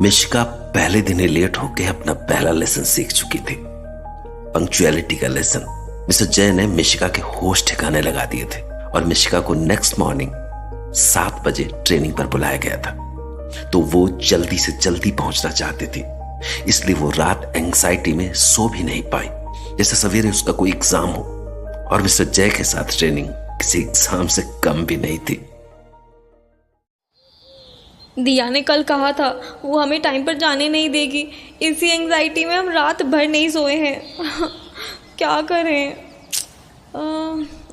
मिशिका पहले दिन ही लेट होकर अपना पहला लेसन सीख चुकी थी, पंक्चुअलिटी का लेसन। मिस्टर जय ने मिशिका के होश ठिकाने लगा दिए थे और मिशिका को नेक्स्ट मॉर्निंग 7 बजे ट्रेनिंग पर बुलाया गया था। तो वो जल्दी से जल्दी पहुंचना चाहती थी, इसलिए वो रात एंग्जाइटी में सो भी नहीं पाई, जैसे सवेरे उसका कोई एग्जाम हो। और मिस्टर जय के साथ ट्रेनिंग किसी एग्जाम से कम भी नहीं थी। दिया ने कल कहा था वो हमें टाइम पर जाने नहीं देगी। इसी एंग्जाइटी में हम रात भर नहीं सोए हैं। क्या करें?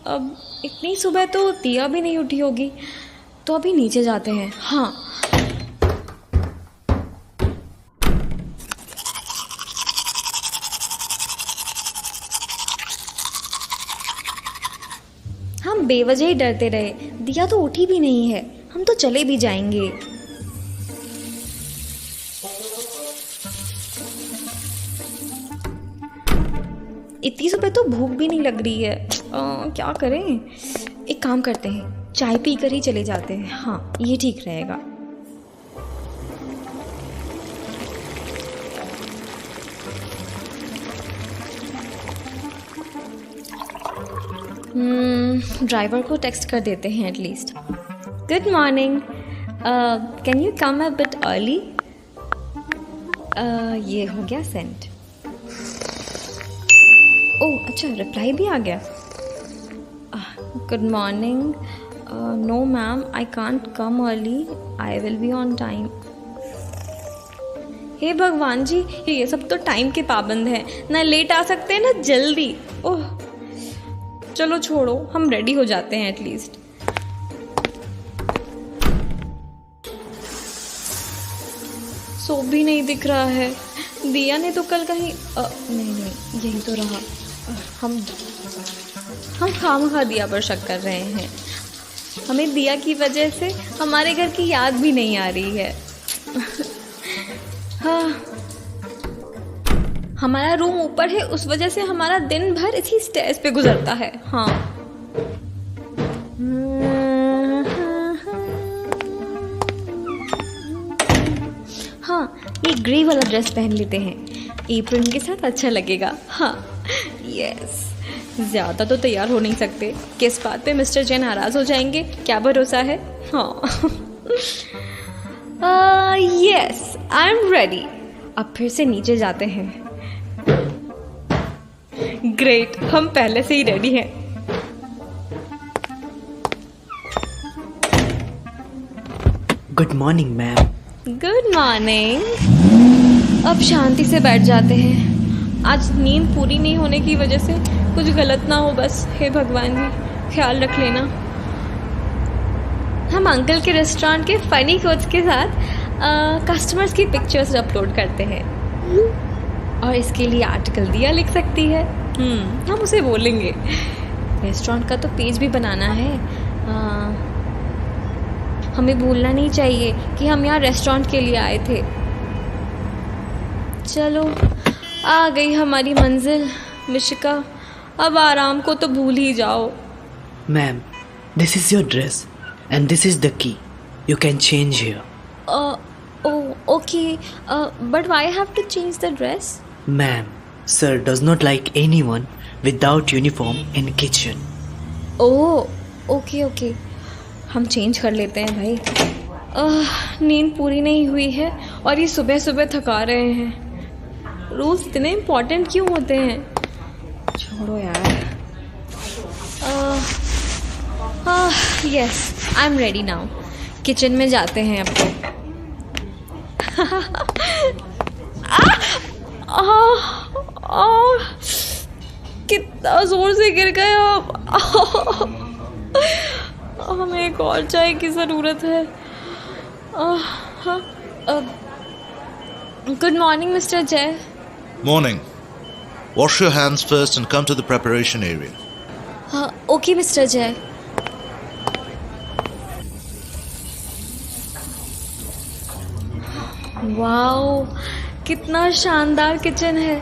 अब इतनी सुबह तो दिया भी नहीं उठी होगी, तो अभी नीचे जाते हैं। हाँ, हम बेवजह ही डरते रहे। दिया तो उठी भी नहीं है, हम तो चले भी जाएंगे। इतनी सुबह तो भूख भी नहीं लग रही है। क्या करें? एक काम करते हैं, चाय पी कर ही चले जाते हैं। हाँ, ये ठीक रहेगा। ड्राइवर को टेक्स्ट कर देते हैं at least. Good morning, can you come a bit early? ये हो गया सेंड। ओह अच्छा, रिप्लाई भी आ गया। Good morning, no ma'am, I can't come early, I will be on time. हे भगवान जी, ये सब तो टाइम के पाबंद हैं, ना लेट आ सकते हैं ना जल्दी। ओह चलो छोड़ो, हम रेडी हो जाते हैं एटलीस्ट। सो भी नहीं दिख रहा है। दिया ने तो कल कहीं नहीं, यही तो रहा। हम खामखा दिया पर शक कर रहे हैं। हमें दिया की वजह से हमारे घर की याद भी नहीं आ रही है। हाँ, हमारा रूम ऊपर है, उस वजह से हमारा दिन भर इसी स्टेयर्स पे गुजरता है। हाँ, हाँ, ये ग्रे वाला ड्रेस पहन लेते हैं, एप्रन के साथ अच्छा लगेगा। हाँ यस, ज़्यादा तो तैयार हो नहीं सकते, किस बात पे मिस्टर जैन नाराज़ हो जाएंगे, क्या भरोसा है। हाँ यस, आई एम रेडी। अब फिर से नीचे जाते हैं। ग्रेट, हम पहले से ही रेडी हैं। Good morning ma'am. Good morning. अब शांति से बैठ जाते हैं। आज नींद पूरी नहीं होने की वजह से कुछ गलत ना हो बस। हे भगवान जी, ख्याल रख लेना। हम अंकल के रेस्टोरेंट के फ़नी कोट्स के साथ कस्टमर्स की पिक्चर्स अपलोड करते हैं, और इसके लिए आर्टिकल दिया लिख सकती है। हम उसे बोलेंगे। रेस्टोरेंट का तो पेज भी बनाना है। हमें भूलना नहीं चाहिए कि हम यहाँ रेस्टोरेंट के लिए आए थे। चलो, आ गई हमारी मंजिल। मिशिका, अब आराम को तो भूल ही जाओ। Ma'am, this is your dress and this is the key, you can change here. Okay, but why I have to change the dress? Ma'am, sir does not like anyone without uniform in kitchen. Oh, okay. हम change कर लेते हैं भाई। नींद पूरी नहीं हुई है और ये सुबह सुबह थका रहे हैं। रूल्स इतने इम्पोर्टेंट क्यों होते हैं? छोड़ो यार। Yes, I am ready now. Kitchen में जाते हैं अब तो। कितना जोर से गिर गए अब। हमें एक और चाय की ज़रूरत है। गुड मॉर्निंग मिस्टर जय। Morning. Wash your hands first and come to the preparation area. Okay mister जय। वाओ, कितना शानदार किचन है।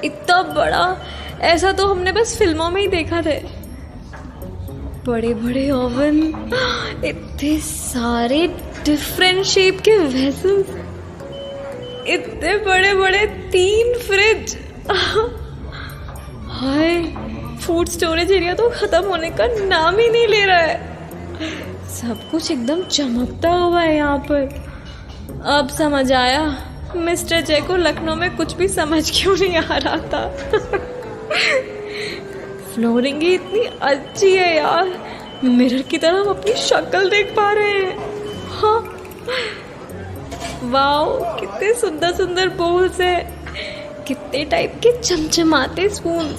इतना बड़ा, ऐसा तो हमने बस फिल्मों में ही देखा था। बड़े बड़े ओवन, इतने सारे डिफरेंट शेप के वेसल्स, इतने बड़े बड़े 3 फ्रिज। हाय, फूड स्टोरेज एरिया तो खत्म होने का नाम ही नहीं ले रहा है। सब कुछ एकदम चमकता हुआ है यहाँ पर। अब समझ आया मिस्टर जय को लखनऊ में कुछ भी समझ क्यों नहीं आ रहा था। फ्लोरिंग ही इतनी अच्छी है यार, मिरर की तरह हम अपनी शक्ल देख पा रहे हैं। हाँ, वाओ, कितने सुंदर सुंदर बोल्स है, कितने टाइप के चमचमाते स्पून।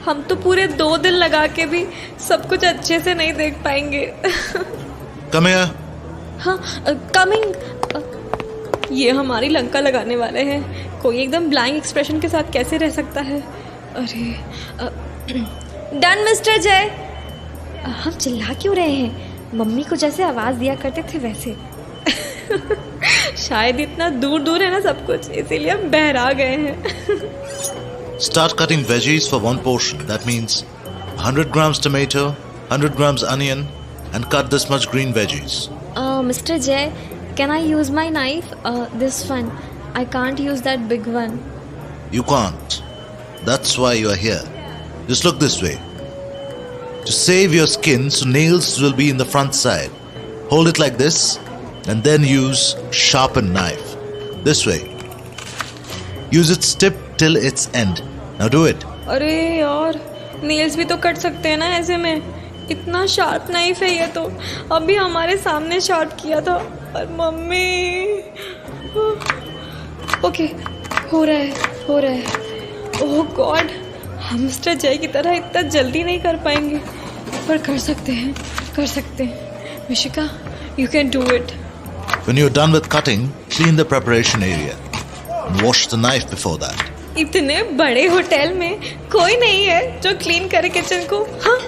हम तो पूरे 2 दिन लगा के भी सब कुछ अच्छे से नहीं देख पाएंगे। Come here. हाँ, कमिंग। ये हमारी लंका लगाने वाले हैं। कोई एकदम ब्लैंक एक्सप्रेशन के साथ कैसे रह सकता है? अरे डन मिस्टर जय। हम चिल्ला क्यों रहे हैं? मम्मी को जैसे आवाज़ दिया करते थे वैसे। शायद इतना दूर दूर है ना सब कुछ, इसीलिए हम बहरा गए हैं। Start cutting veggies for 1 portion. That means 100 grams tomato, 100 grams onion, and cut this much green veggies. Mr. Jay, can I use my knife? This one. I can't use that big one. You can't. That's why you are here. Just look this way. To save your skin, so nails will be in the front side. Hold it like this, and then use sharpened knife. This way. Use its tip till its end. Now do it. अरे यार, nails भी तो cut सकते हैं ना ऐसे में। इतना शार्प नाइफ है ये तो। अभी हमारे सामने शार्प किया था। और मम्मी। ओके, हो रहा है। ओह गॉड, हम मिस्टर जय की तरह इतना जल्दी नहीं कर पाएंगे, पर कर सकते हैं। Mishika, you can do it. When you're done with cutting, clean the preparation area and wash the knife before that. इतने बड़े होटल में कोई नहीं है जो क्लीन करे किचन को। हाँ,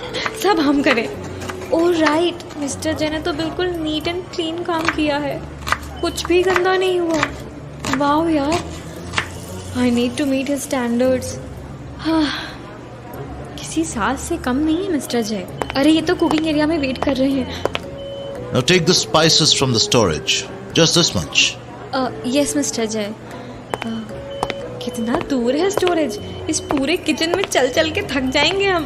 सब हम करें। ओह राइट, मिस्टर जय ने तो बिल्कुल नीट एंड क्लीन काम किया है, कुछ भी गंदा नहीं हुआ। वाओ यार, I need to meet his standards. हाँ, किसी सास से कम नहीं है मिस्टर जय। अरे ये तो कुकिंग एरिया में वेट कर रहे हैं। Now take the spices from the storage. Just this much. Yes mister जय। कितना दूर है स्टोरेज? इस पूरे किचन में चल चल के थक जाएंगे हम।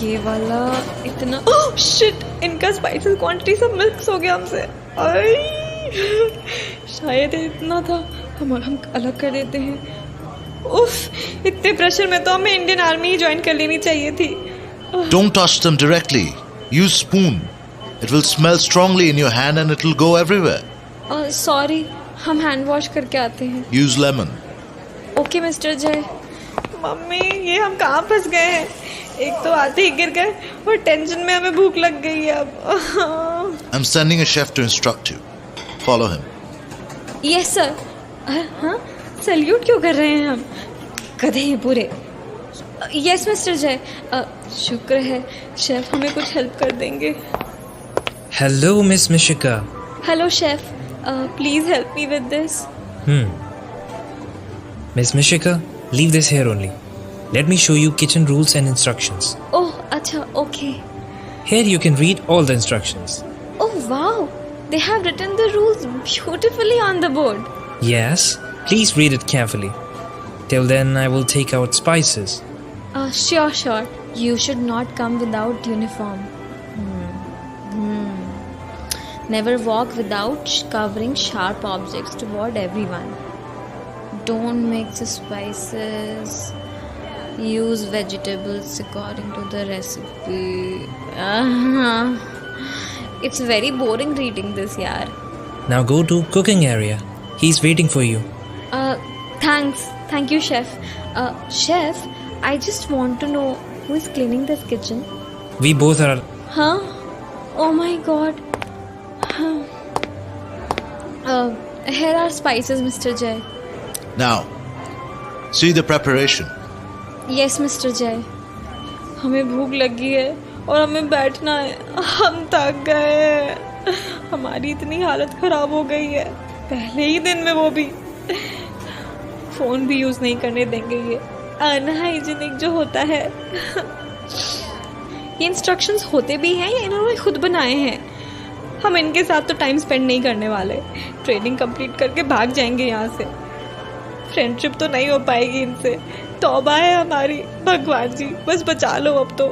ये वाला इतना, ओह शिट, इनका स्पाइसेस क्वांटिटी सब मिक्स हो गया हमसे। शायद इतना था, हम अलग कर देते हैं। उफ, इतने प्रेशर में तो हमें इंडियन आर्मी ही ज्वाइन कर लेनी चाहिए थी। Don't touch them directly. Use spoon. It will smell strongly in your hand and it will go everywhere. Sorry, हम हैंड वॉश करके आते हैं। Use lemon. ओके मिस्टर जय। मम्मी, ये हम कहाँ फंस गए हैं? एक तो आते ही गिर गए और टेंशन में हमें भूख लग गई है अब। I'm sending a chef to instruct you. Follow him. Yes sir. हाँ, सैल्यूट क्यों कर रहे हैं हम? गधे हैं पूरे। यस मिस्टर जय। शुक्र है शेफ हमें कुछ हेल्प कर देंगे। Hello, Miss Mishika. Hello chef, please help me with this. Miss Mishika, leave this here only. Let me show you kitchen rules and instructions. ओह अच्छा, okay. Here you can read all the instructions. Oh wow, they have written the rules beautifully on the board. Yes, please read it carefully. Till then, I will take out spices. Sure. You should not come without uniform. Never walk without covering sharp objects toward everyone. Don't mix the spices. Use vegetables according to the recipe. It's very boring reading this, yaar. Now go to cooking area. He's waiting for you. Thanks. Thank you, chef. Chef, I just want to know who is cleaning this kitchen. We both are. Huh? Oh my god. Here are spices, Mr. Jay. Now, see the preparation. Yes, Mr. Jay. हमें भूख लगी है और हमें बैठना है। हम थक गए हैं। हमारी इतनी हालत खराब हो गई है, पहले ही दिन में वो भी। फोन भी यूज नहीं करने देंगे, ये अनहाइजीनिक जो होता है। ये इंस्ट्रक्शंस होते भी हैं या इन्होंने खुद बनाए हैं? हम इनके साथ तो टाइम स्पेंड नहीं करने वाले, ट्रेनिंग कंप्लीट करके भाग जाएंगे यहाँ से। फ्रेंडशिप तो नहीं हो पाएगी इनसे। तौबा है हमारी, भगवान जी बस बचा लो अब तो।